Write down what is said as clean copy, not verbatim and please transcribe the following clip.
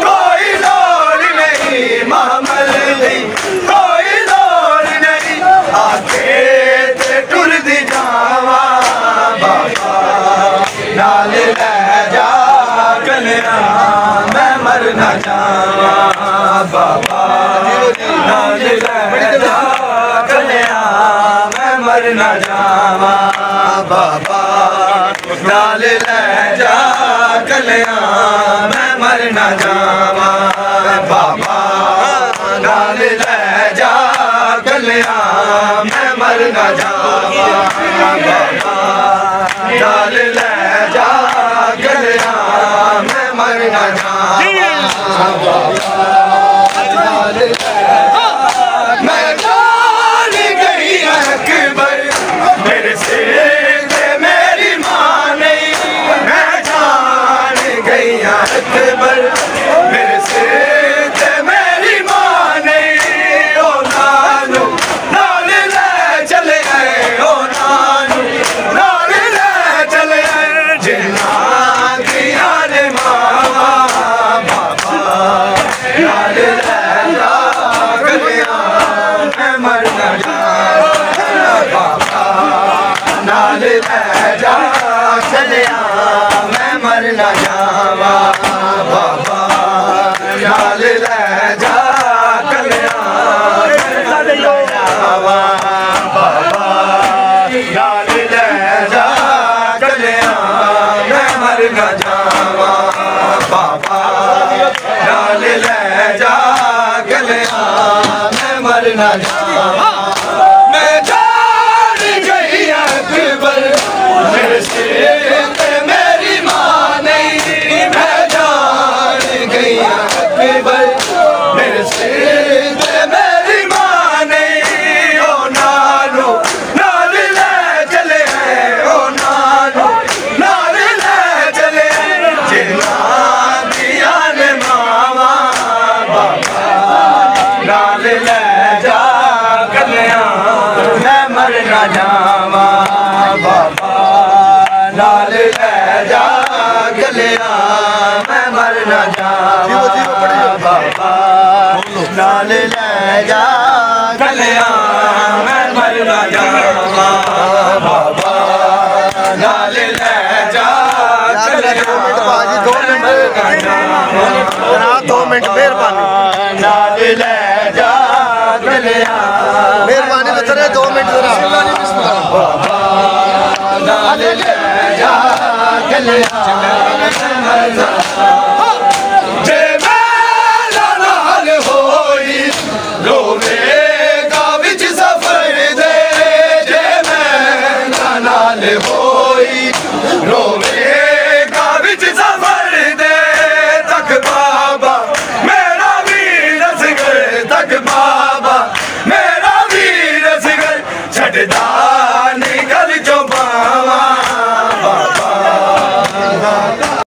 कोई लोड़ नहीं महमल दी। जावा बाबा नाल लै जा कलिया मैं मर ना जावा बाबा नाल लै जा कलिया मैं मर ना जावा बाबा नाल लै जा कलिया मैं मर ना जावा बाबा नाल लै जा कलिया मैं मर ना जावा मैं जान गई अकबर मेरे सिर पे मेरी माँ नहीं मैं जान गई अकबर मेरे सिर पे मेरी माँ नहीं ओ नानू नाल लै चले गए ओ नानू नाल लै चले गए जिन्ना दिया ने मावा बाबा नाल लै जा कलिया मैं मर ना जावा बाबा नाल लै जा कलिया मैं मर ना जावा बाबा नाल लै जा कलिया मैं मर ना जावा बाबा नाल लै जा कलिया मैं मर ना जावा बाबा नाल लै जा कलिया मैं मर ना जावा मैं जान गई अकबर मेरे सिर पे मेरी माँ नहीं मैं जान गई अकबर मेरे सिर पे मेरी माँ नहीं ओ नानू नाल लै चले गए ओ नानू नाल लै चले जिन्ना दिया ने मावा बाबा नाल लै जा कलिया मैं मर ना जावा बाबा नाल लै जा कलिया मैं मर ना जावा बाबा नाल लै जा कलिया मैं मर ना जावा बाबा नाल लै जा कलिया जनाब 2 मिनट मेहरबानी नाल लै जा कलिया मेहरबानी तो तेरे 2 मिनट जरा बाबा नाल लै जा कलिया जे मेरा नाल होई रोवेगा विच सफर दे जे मेरा नाल होई रोवेगा विच सफर दे तक बाबा मेरा वीर असगर तक बाबा मेरा वीर असगर छड़दा